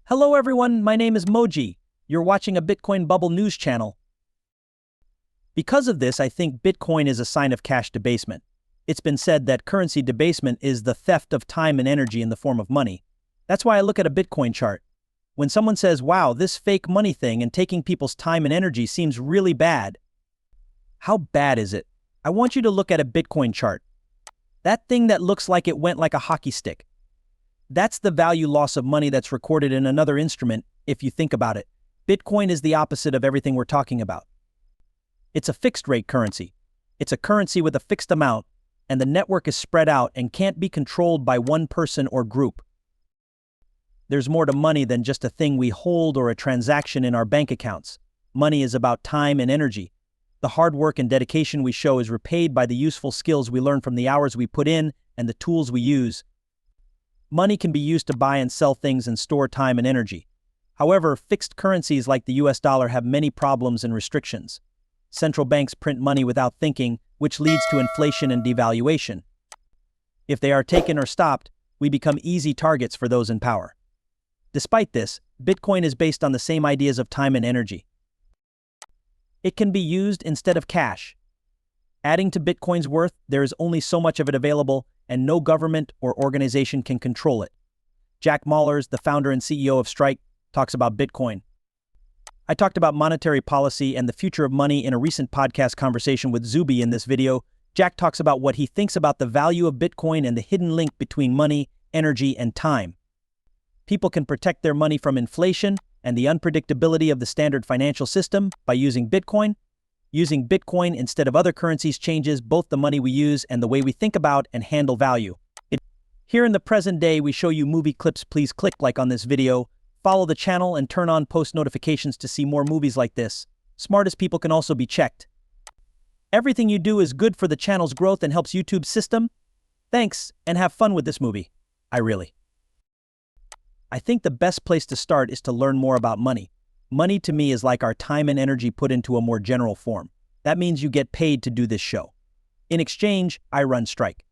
Hello everyone, my name is Moji. You're watching a Bitcoin Bubble news channel. Because of this, I think Bitcoin is a sign of cash debasement. It's been said that currency debasement is the theft of time and energy in the form of money. That's why I look at a Bitcoin chart. When someone says, wow, this fake money thing and taking people's time and energy seems really bad. How bad is it? I want you to look at a Bitcoin chart. That thing that looks like it went like a hockey stick. That's the value loss of money that's recorded in another instrument, if you think about it. Bitcoin is the opposite of everything we're talking about. It's a fixed-rate currency. It's a currency with a fixed amount, and the network is spread out and can't be controlled by one person or group. There's more to money than just a thing we hold or a transaction in our bank accounts. Money is about time and energy. The hard work and dedication we show is repaid by the useful skills we learn from the hours we put in and the tools we use. Money can be used to buy and sell things and store time and energy. However, fixed currencies like the US dollar have many problems and restrictions. Central banks print money without thinking, which leads to inflation and devaluation. If they are taken or stopped, we become easy targets for those in power. Despite this, Bitcoin is based on the same ideas of time and energy. It can be used instead of cash. Adding to Bitcoin's worth, there is only so much of it available, and no government or organization can control it. Jack Mallers, the founder and CEO of Strike, talks about Bitcoin. I talked about monetary policy and the future of money in a recent podcast conversation with Zuby. In this video, Jack talks about what he thinks about the value of Bitcoin and the hidden link between money, energy, and time. People can protect their money from inflation and the unpredictability of the standard financial system by using Bitcoin. Using Bitcoin instead of other currencies changes both the money we use and the way we think about and handle value. Here in the present day, we show you movie clips. Please click like on this video, follow the channel, and turn on post notifications to see more movies like this. Smartest people can also be checked. Everything you do is good for the channel's growth and helps YouTube's system. Thanks, and have fun with this movie. I think the best place to start is to learn more about money. Money to me is like our time and energy put into a more general form. That means you get paid to do this show. In exchange, I run Strike.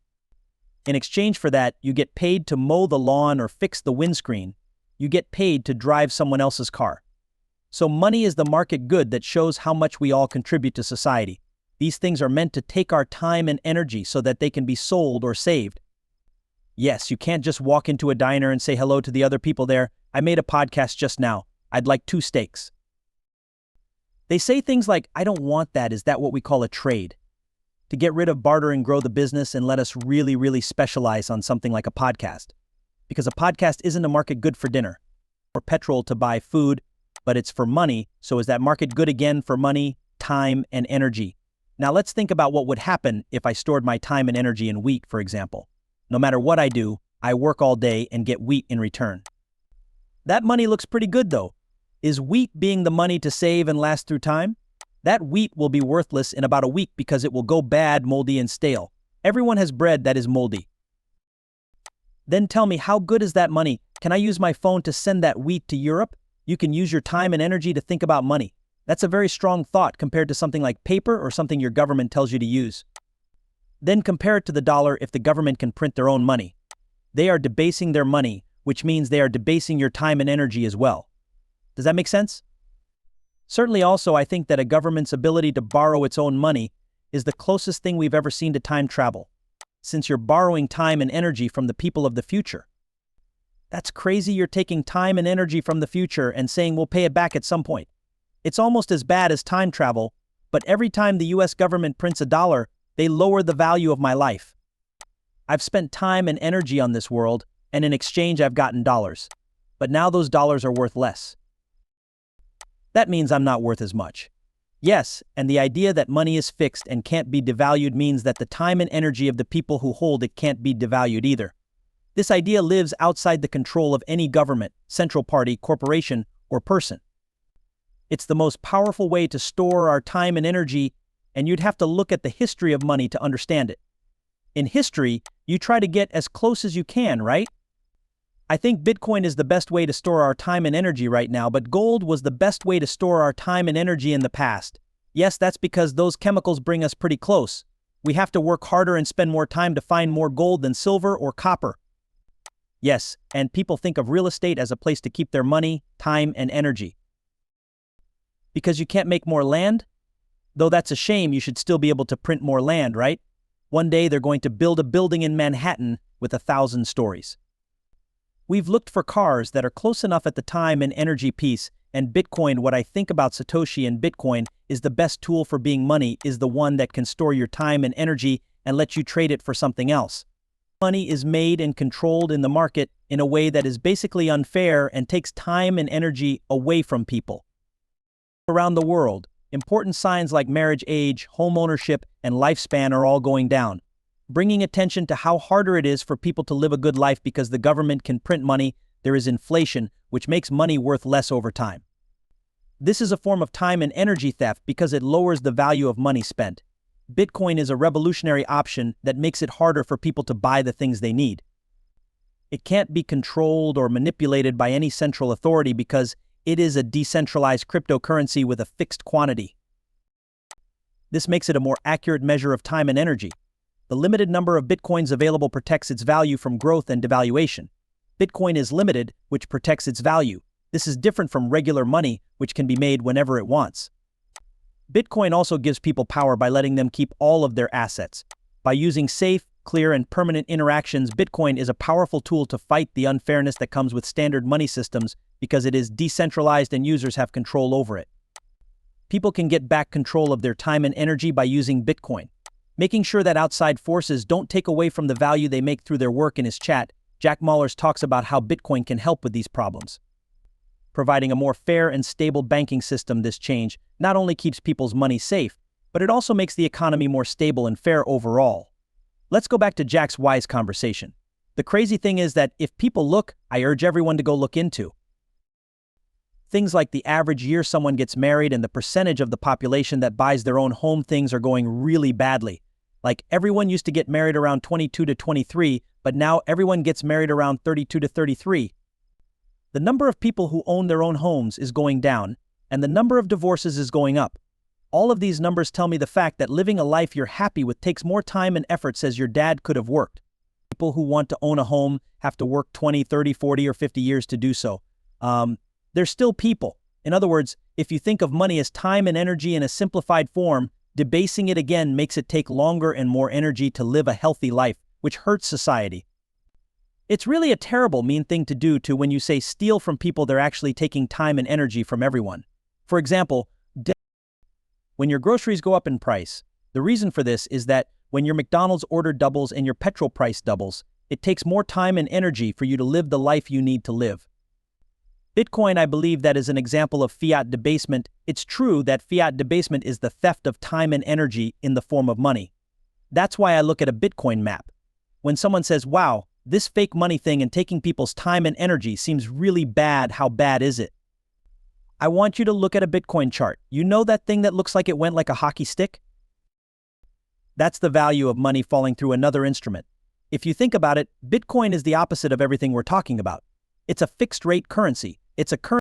In exchange for that, you get paid to mow the lawn or fix the windscreen. You get paid to drive someone else's car. So money is the market good that shows how much we all contribute to society. These things are meant to take our time and energy so that they can be sold or saved. Yes, you can't just walk into a diner and say hello to the other people there. I made a podcast just now. I'd like 2 steaks. They say things like, I don't want that. Is that what we call a trade? To get rid of barter and grow the business and let us really specialize on something like a podcast. Because a podcast isn't a market good for dinner or petrol to buy food, but it's for money. So is that market good again for money, time, and energy? Now let's think about what would happen if I stored my time and energy in wheat, for example. No matter what I do, I work all day and get wheat in return. That money looks pretty good though. Is wheat being the money to save and last through time? That wheat will be worthless in about a week because it will go bad, moldy, and stale. Everyone has bread that is moldy. Then tell me, how good is that money? Can I use my phone to send that wheat to Europe? You can use your time and energy to think about money. That's a very strong thought compared to something like paper or something your government tells you to use. Then compare it to the dollar. If the government can print their own money, they are debasing their money, which means they are debasing your time and energy as well. Does that make sense? Certainly also, I think that a government's ability to borrow its own money is the closest thing we've ever seen to time travel, since you're borrowing time and energy from the people of the future. That's crazy. You're taking time and energy from the future and saying we'll pay it back at some point. It's almost as bad as time travel, but every time the US government prints a dollar, they lower the value of my life. I've spent time and energy on this world, and in exchange I've gotten dollars. But now those dollars are worth less. That means I'm not worth as much. Yes, and the idea that money is fixed and can't be devalued means that the time and energy of the people who hold it can't be devalued either. This idea lives outside the control of any government, central party, corporation, or person. It's the most powerful way to store our time and energy, and you'd have to look at the history of money to understand it. In history, you try to get as close as you can, right? I think Bitcoin is the best way to store our time and energy right now, but gold was the best way to store our time and energy in the past. Yes, that's because those chemicals bring us pretty close. We have to work harder and spend more time to find more gold than silver or copper. Yes, and people think of real estate as a place to keep their money, time, and energy. Because you can't make more land? Though that's a shame, you should still be able to print more land, right? One day they're going to build a building in Manhattan with 1,000 stories. We've looked for cars that are close enough at the time and energy piece, and Bitcoin, what I think about Satoshi and Bitcoin is the best tool for being money is the one that can store your time and energy and let you trade it for something else. Money is made and controlled in the market in a way that is basically unfair and takes time and energy away from people. Around the world, important signs like marriage age, home ownership, and lifespan are all going down, bringing attention to how harder it is for people to live a good life because the government can print money, there is inflation, which makes money worth less over time. This is a form of time and energy theft because it lowers the value of money spent. Bitcoin is a revolutionary option that makes it harder for people to buy the things they need. It can't be controlled or manipulated by any central authority because it is a decentralized cryptocurrency with a fixed quantity. This makes it a more accurate measure of time and energy. The limited number of Bitcoins available protects its value from growth and devaluation. Bitcoin is limited, which protects its value. This is different from regular money, which can be made whenever it wants. Bitcoin also gives people power by letting them keep all of their assets. By using safe, clear, and permanent interactions, Bitcoin is a powerful tool to fight the unfairness that comes with standard money systems because it is decentralized and users have control over it. People can get back control of their time and energy by using Bitcoin. Making sure that outside forces don't take away from the value they make through their work. In his chat, Jack Mallers talks about how Bitcoin can help with these problems. Providing a more fair and stable banking system, this change not only keeps people's money safe, but it also makes the economy more stable and fair overall. Let's go back to Jack's wise conversation. The crazy thing is that if people look, I urge everyone to go look into things like the average year someone gets married and the percentage of the population that buys their own home, things are going really badly. Like everyone used to get married around 22 to 23, but now everyone gets married around 32 to 33. The number of people who own their own homes is going down, and the number of divorces is going up. All of these numbers tell me the fact that living a life you're happy with takes more time and effort, says your dad could have worked. People who want to own a home have to work 20, 30, 40, or 50 years to do so. They're still people. In other words, if you think of money as time and energy in a simplified form, debasing it again makes it take longer and more energy to live a healthy life, which hurts society. It's really a terrible, mean thing to do to when you say steal from people, they're actually taking time and energy from everyone. For example, when your groceries go up in price, the reason for this is that when your McDonald's order doubles and your petrol price doubles, it takes more time and energy for you to live the life you need to live. Bitcoin, I believe that is an example of fiat debasement. It's true that fiat debasement is the theft of time and energy in the form of money. That's why I look at a Bitcoin map. When someone says, wow, this fake money thing and taking people's time and energy seems really bad, how bad is it? I want you to look at a Bitcoin chart. You know that thing that looks like it went like a hockey stick? That's the value of money falling through another instrument. If you think about it, Bitcoin is the opposite of everything we're talking about. It's a fixed rate currency. It's a currency